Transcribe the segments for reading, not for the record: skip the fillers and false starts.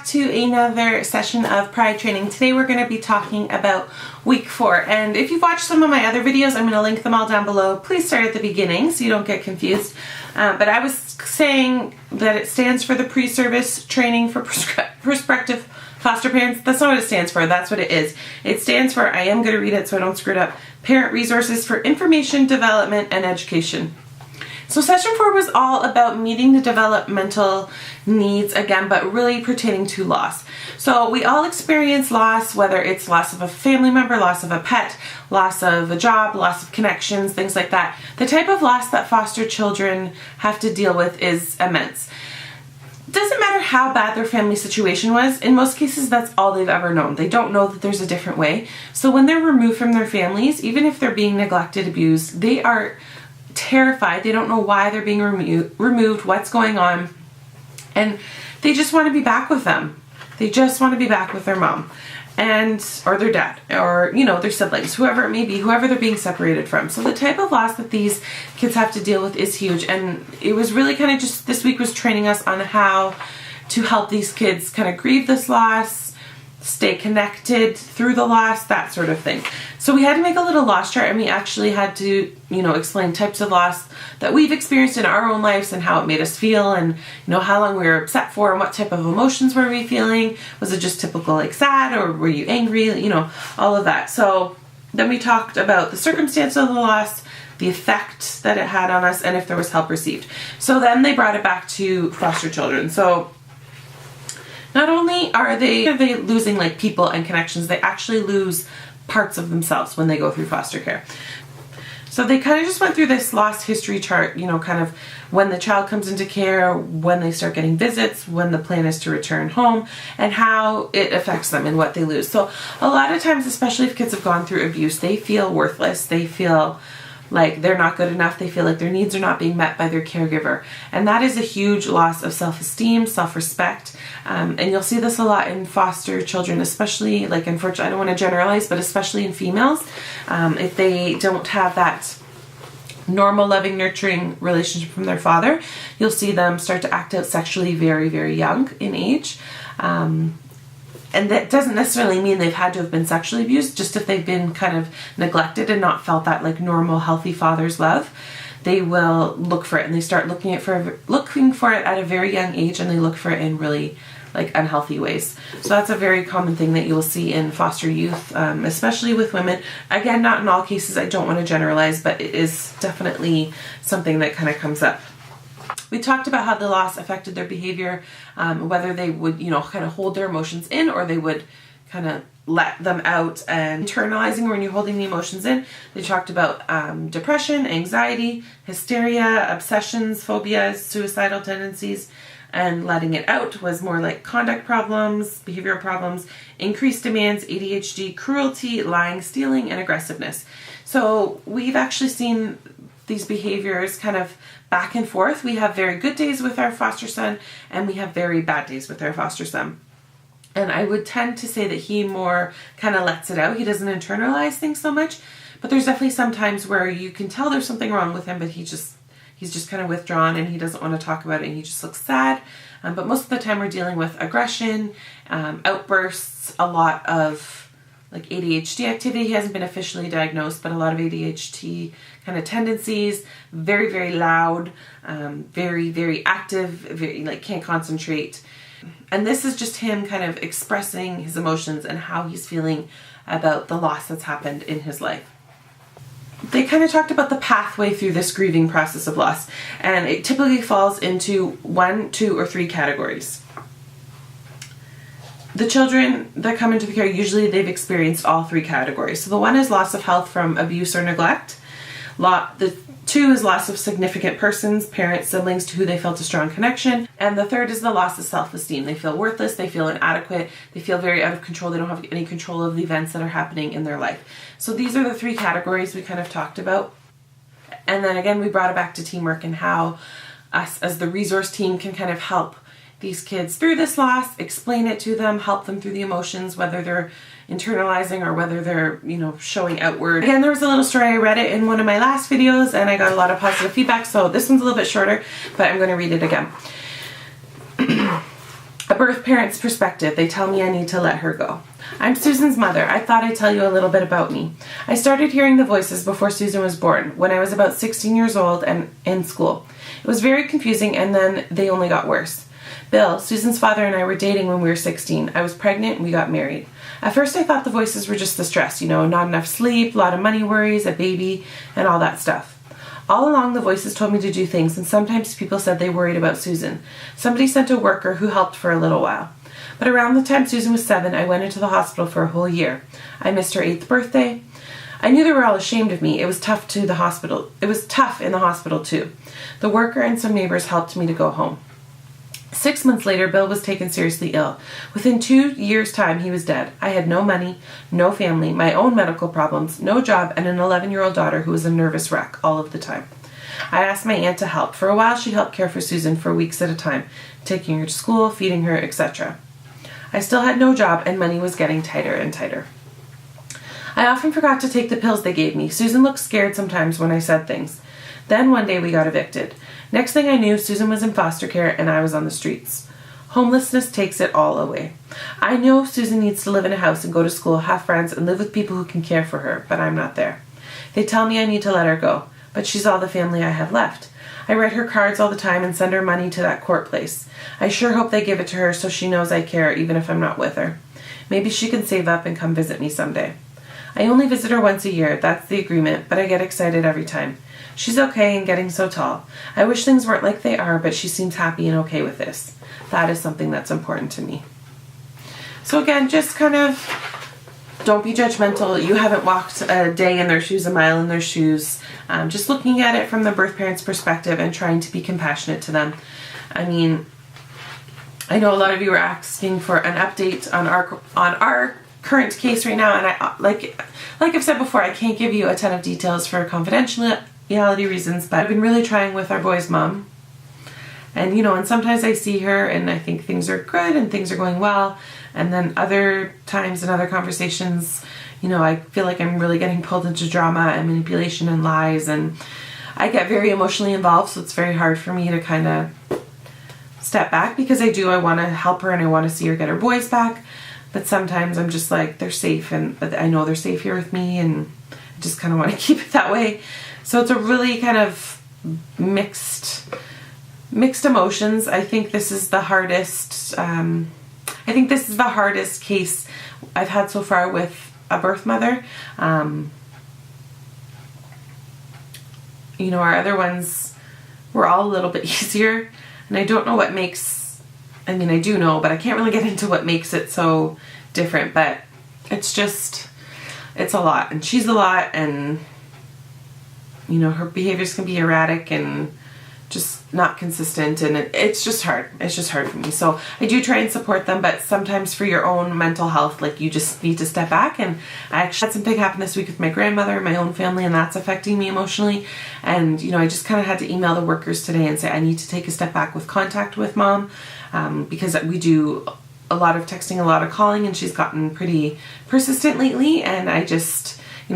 to another session of Pride Training. Today we're going to be talking about week 4, and if you've watched some of my other videos, I'm going to link them all down below. Please start at the beginning so you don't get confused. But I was saying that it stands for the pre-service training for prospective foster parents. That's not what it stands for, that's what it is. It stands for, I am going to read it so I don't screw it up, Parent Resources for Information, Development, and Education. So session 4 was all about meeting the developmental needs again, but really pertaining to loss. So we all experience loss, whether it's loss of a family member, loss of a pet, loss of a job, loss of connections, things like that. The type of loss that foster children have to deal with is immense. Doesn't matter how bad their family situation was, in most cases that's all they've ever known. They don't know that there's a different way. So when they're removed from their families, even if they're being neglected, abused, they are terrified. They don't know why they're being removed, what's going on, and they just want to be back with them. They just want to be back with their mom or their dad, or their siblings, whoever it may be, whoever they're being separated from. So the type of loss that these kids have to deal with is huge, and it was really kind of just this week was training us on how to help these kids kind of grieve this loss, stay connected through the loss, that sort of thing. So we had to make a little loss chart, and we actually had to, explain types of loss that we've experienced in our own lives and how it made us feel, and how long we were upset for and what type of emotions were we feeling. Was it just typical like sad, or were you angry? All of that. So then we talked about the circumstance of the loss, the effect that it had on us, and if there was help received. So then they brought it back to foster children. So not only are they losing like people and connections, they actually lose parts of themselves when they go through foster care. So they kind of just went through this loss history chart, kind of when the child comes into care, when they start getting visits, when the plan is to return home, and how it affects them and what they lose. So a lot of times, especially if kids have gone through abuse, they feel worthless. They feel like they're not good enough. They feel like their needs are not being met by their caregiver. And that is a huge loss of self-esteem, self-respect. And you'll see this a lot in foster children, especially, like, unfortunately, I don't want to generalize, but especially in females. If they don't have that normal, loving, nurturing relationship from their father, you'll see them start to act out sexually very, very young in age. And that doesn't necessarily mean they've had to have been sexually abused, just if they've been kind of neglected and not felt that like normal, healthy father's love, they will look for it, and they start looking for it at a very young age, and they look for it in really like unhealthy ways. So that's a very common thing that you will see in foster youth, especially with women. Again, not in all cases, I don't want to generalize, but it is definitely something that kind of comes up. We talked about how the loss affected their behavior, whether they would, kind of hold their emotions in, or they would kind of let them out. And internalizing, when you're holding the emotions in, they talked about depression, anxiety, hysteria, obsessions, phobias, suicidal tendencies, and letting it out was more like conduct problems, behavioral problems, increased demands, ADHD, cruelty, lying, stealing, and aggressiveness. So we've actually seen these behaviors kind of back and forth. We have very good days with our foster son, and we have very bad days with our foster son. And I would tend to say that he more kind of lets it out. He doesn't internalize things so much, but there's definitely some times where you can tell there's something wrong with him, but he's just kind of withdrawn, and he doesn't want to talk about it, and he just looks sad. But most of the time we're dealing with aggression, outbursts, a lot of like ADHD activity. He hasn't been officially diagnosed, but a lot of ADHD kind of tendencies, very, very loud, very, very active, very, like, can't concentrate. And this is just him kind of expressing his emotions and how he's feeling about the loss that's happened in his life. They kind of talked about the pathway through this grieving process of loss, and it typically falls into 1, 2, or 3 categories. The children that come into the care, usually they've experienced all 3 categories. So the 1 is loss of health from abuse or neglect. The 2 is loss of significant persons, parents, siblings to who they felt a strong connection. And the 3rd is the loss of self-esteem. They feel worthless, they feel inadequate, they feel very out of control, they don't have any control of the events that are happening in their life. So these are the 3 categories we kind of talked about. And then again, we brought it back to teamwork and how us as the resource team can kind of help these kids through this loss, explain it to them, help them through the emotions, whether they're internalizing or whether they're, showing outward. Again, there was a little story, I read it in one of my last videos, and I got a lot of positive feedback, so this one's a little bit shorter, but I'm going to read it again. A birth parent's perspective. They tell me I need to let her go. I'm Susan's mother. I thought I'd tell you a little bit about me. I started hearing the voices before Susan was born, when I was about 16 years old and in school. It was very confusing, and then they only got worse. Bill, Susan's father, and I were dating when we were 16. I was pregnant and we got married. At first I thought the voices were just the stress, not enough sleep, a lot of money worries, a baby, and all that stuff. All along the voices told me to do things, and sometimes people said they worried about Susan. Somebody sent a worker who helped for a little while. But around the time Susan was 7, I went into the hospital for a whole year. I missed her 8th birthday. I knew they were all ashamed of me. It was tough in the hospital too. The worker and some neighbors helped me to go home. 6 months later, Bill was taken seriously ill. Within 2 years' time, he was dead. I had no money, no family, my own medical problems, no job, and an 11-year-old daughter who was a nervous wreck all of the time. I asked my aunt to help. For a while, she helped care for Susan for weeks at a time, taking her to school, feeding her, etc. I still had no job, and money was getting tighter and tighter. I often forgot to take the pills they gave me. Susan looked scared sometimes when I said things. Then one day we got evicted. Next thing I knew, Susan was in foster care and I was on the streets. Homelessness takes it all away. I know Susan needs to live in a house and go to school, have friends, and live with people who can care for her, but I'm not there. They tell me I need to let her go, but she's all the family I have left. I write her cards all the time and send her money to that court place. I sure hope they give it to her so she knows I care even if I'm not with her. Maybe she can save up and come visit me someday. I only visit her once a year, that's the agreement, but I get excited every time. She's okay and getting so tall. I wish things weren't like they are, but she seems happy and okay with this. That is something that's important to me. So again, just kind of don't be judgmental. You haven't walked a day in their shoes, a mile in their shoes. Just looking at it from the birth parent's perspective and trying to be compassionate to them. I mean, I know a lot of you are asking for an update on our current case right now, and I like I've said before, I can't give you a ton of details for confidentiality reasons, but I've been really trying with our boy's mom. And and sometimes I see her and I think things are good and things are going well, and then other times in other conversations, I feel like I'm really getting pulled into drama and manipulation and lies, and I get very emotionally involved, so it's very hard for me to kind of step back, because I want to help her and I want to see her get her boys back. But sometimes I'm just like, they're safe, and I know they're safe here with me, and I just kind of want to keep it that way. So it's a really kind of mixed emotions. I think this is the hardest. This is the hardest case I've had so far with a birth mother. Our other ones were all a little bit easier, and I don't know what makes. I mean, I do know, but I can't really get into what makes it so different. But it's a lot, and she's a lot, and her behaviors can be erratic and just not consistent, and it's just hard. It's just hard for me. So I do try and support them, but sometimes for your own mental health, you just need to step back. And I actually had something happen this week with my grandmother, my own family, and that's affecting me emotionally. And I just kind of had to email the workers today and say I need to take a step back with contact with mom, because we do a lot of texting, a lot of calling, and she's gotten pretty persistent lately, and I just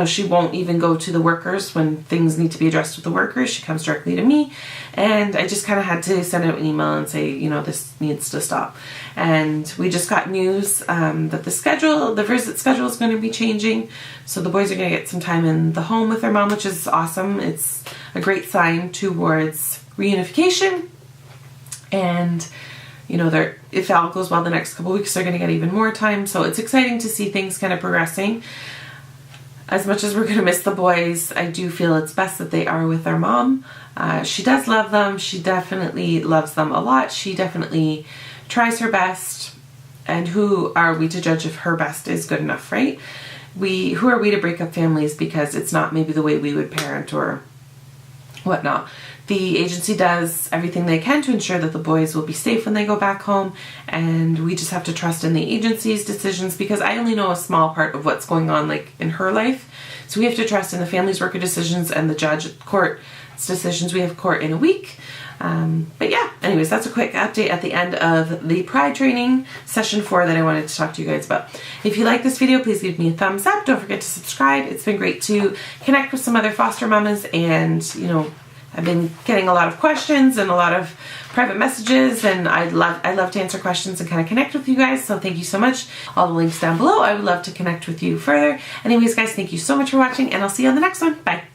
she won't even go to the workers when things need to be addressed with the workers. She comes directly to me, and I just kind of had to send out an email and say, this needs to stop. And we just got news that the visit schedule is going to be changing, so the boys are going to get some time in the home with their mom, which is awesome. It's a great sign towards reunification, and if all goes well the next couple weeks, they're going to get even more time. So it's exciting to see things kind of progressing. As much as we're going to miss the boys, I do feel it's best that they are with their mom. She does love them. She definitely loves them a lot. She definitely tries her best. And who are we to judge if her best is good enough, right? Who are we to break up families because it's not maybe the way we would parent or whatnot? The agency does everything they can to ensure that the boys will be safe when they go back home, and we just have to trust in the agency's decisions, because I only know a small part of what's going on in her life. So we have to trust in the family's worker decisions and the judge court's decisions. We have court in a week. But yeah, anyways, that's a quick update at the end of the Pride training session 4 that I wanted to talk to you guys about. If you like this video, please give me a thumbs up. Don't forget to subscribe. It's been great to connect with some other foster mamas and, I've been getting a lot of questions and a lot of private messages, and I love to answer questions and kind of connect with you guys, so thank you so much. All the links down below. I would love to connect with you further. Anyways, guys, thank you so much for watching, and I'll see you on the next one. Bye.